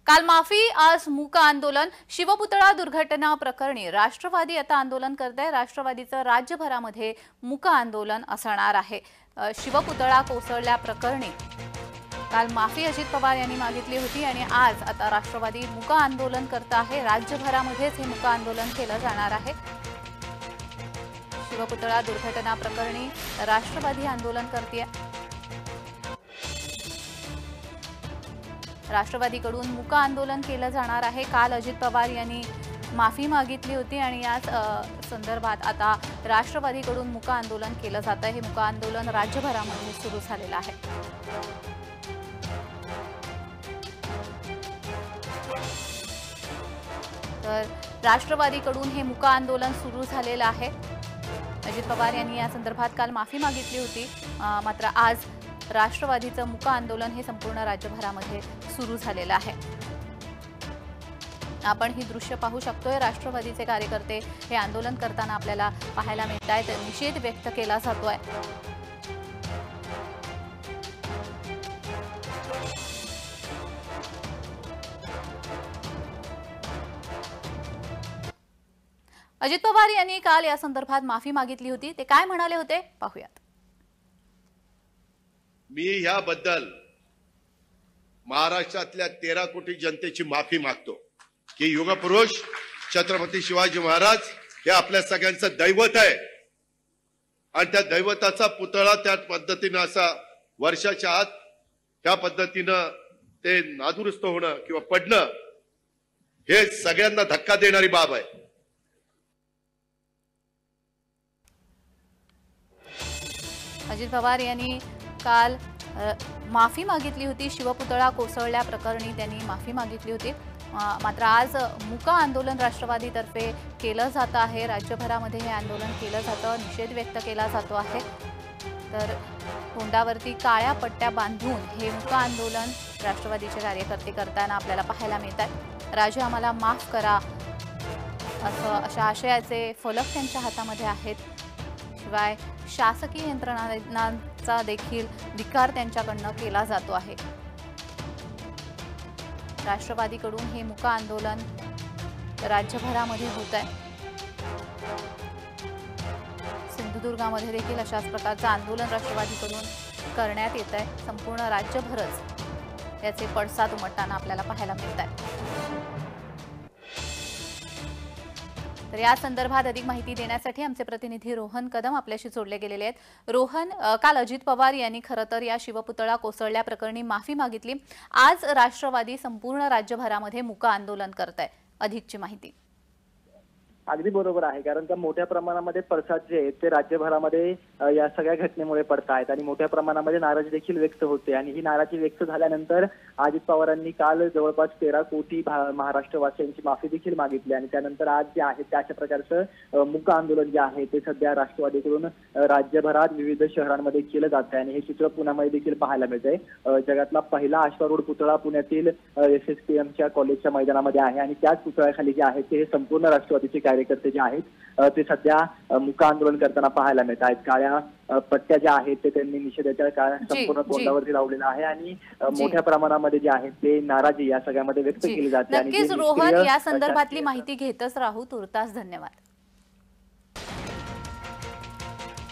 काल माफी आज मूक आंदोलन। शिवपुतळा दुर्घटना प्रकरणी राष्ट्रवादी आता आंदोलन करत आहे। राष्ट्रवादीचं राज्यभरामध्ये मूक आंदोलन असणार आहे। शिवपुतळा कोसळल्या प्रकरणी काल माफी अजित पवार यांनी मागितली होती आणि आज आता राष्ट्रवादी मूक आंदोलन करत आहे। राज्यभरामध्येच हे मूक आंदोलन केलं जाणार आहे। शिवपुतळा दुर्घटना प्रकरणी राष्ट्रवादी आंदोलन करते। राष्ट्रवादीकडून मूक आंदोलन केलं जाणार आहे। काल अजित पवार यांनी माफी मागितली होती आणि याच संदर्भात आता राष्ट्रवादीकडून मूक आंदोलन केलं जात आहे। हे मूक आंदोलन राज्यभरामध्ये सुरू झालेलं आहे। तर राष्ट्रवादीकडून हे मूक आंदोलन सुरू झालेलं आहे। अजित पवार यांनी या संदर्भात काल माफी मागितली होती, मात्र आज राष्ट्रवादीचं मूक आंदोलन हे संपूर्ण राज्यभरामध्ये सुरू झालेलं आहे। आपण ही दृश्य पाहू शकतोय। राष्ट्रवादीचे कार्यकर्ते हे आंदोलन करताना आपल्याला पाहायला मिळत आहेत। निषेध व्यक्त केला जातोय। अजित पवार यांनी काल या संदर्भात माफी मागितली होती। ते काय म्हणाले होते पाहूयात। मी याबद्दल महाराष्ट्रातल्या 13 कोटी जनतेची माफी मागतो की युगपुरुष छत्रपती शिवाजी महाराज हे आपल्या सगळ्यांचं दैवत आहे आणि त्या दैवताचा पुतळा त्या पद्धतीने असा वर्षाच्या आत त्या पद्धतीने ते नादुरुस्त होणं किंवा पडणं हे सगळ्यांना धक्का देणारी बाब आहे। अजित पवार यांनी काल माफी मागितली होती। शिवपुतळा कोसळल्या प्रकरणी त्यांनी माफी मागितली होती, मात्र आज मूक आंदोलन राष्ट्रवादीतर्फे केलं जात आहे। राज्यभरामध्ये हे आंदोलन केलं जातं, निषेध व्यक्त केला जातो आहे। तर तोंडावरती काळ्या पट्ट्या बांधून हे मूक आंदोलन राष्ट्रवादीचे कार्यकर्ते करताना आपल्याला पाहायला मिळतात। राजे आम्हाला माफ करा अशा आशयाचे फलक त्यांच्या हातामध्ये आहेत। शिवाय शासकीय यंत्रणांचा देखील धिक्कार त्यांच्याकडनं केला जातो आहे। राष्ट्रवादीकडून हे मूक आंदोलन राज्यभरामध्ये होत आहे। सिंधुदुर्गामध्ये देखील अशाच प्रकारचं आंदोलन राष्ट्रवादीकडून करण्यात येत आहे। संपूर्ण राज्यभरच याचे पडसाद उमटताना आपल्याला पाहायला मिळत आहे। तर या संदर्भात अधिक माहिती देण्यासाठी आमचे प्रतिनिधी रोहन कदम आपल्याशी जोडले गेलेले आहेत। रोहन, काल अजित पवार यांनी खरं तर या शिवपुतळा कोसळल्या प्रकरणी माफी मागितली। आज राष्ट्रवादी संपूर्ण राज्यभरामध्ये मूक आंदोलन करत आहे। अधिकची माहिती। अगदी बरोबर आहे, कारण का मोठ्या प्रमाणामध्ये पडसाद जे आहेत ते राज्यभरामध्ये या सगळ्या घटनेमुळे पडत आहेत आणि मोठ्या प्रमाणामध्ये नाराजी देखील व्यक्त होते आणि ही नाराजी व्यक्त झाल्यानंतर अजित पवारांनी काल जवळपास 13 कोटी महाराष्ट्रवासियांची माफी देखील मागितली आणि त्यानंतर आज जे आहे त्या अशा प्रकारचं मूक आंदोलन जे आहे ते सध्या राष्ट्रवादीकडून राज्यभरात विविध शहरांमध्ये केलं जात आहे आणि हे चित्र पुण्यामध्ये देखील पाहायला मिळतंय। जगातला पहिला अश्वारूढ पुतळा पुण्यातील SSPMच्या कॉलेजच्या मैदानामध्ये आहे आणि त्याच पुतळ्याखाली जे आहे ते संपूर्ण राष्ट्रवादीचे कार्यकर्ते जे आहेत ते सध्या मूक आंदोलन करताना पाहायला मिळत आहेत। काळ्या पट्ट्या ज्या आहेत ते त्यांनी निषेधाच्या संपूर्ण तोंडावरती लावलेला आहे आणि मोठ्या प्रमाणामध्ये जे आहे ते नाराजी या सगळ्यामध्ये व्यक्त केली जाते। नक्कीच रोहन, या संदर्भातली माहिती घेतच राहू। तुर्तास धन्यवाद।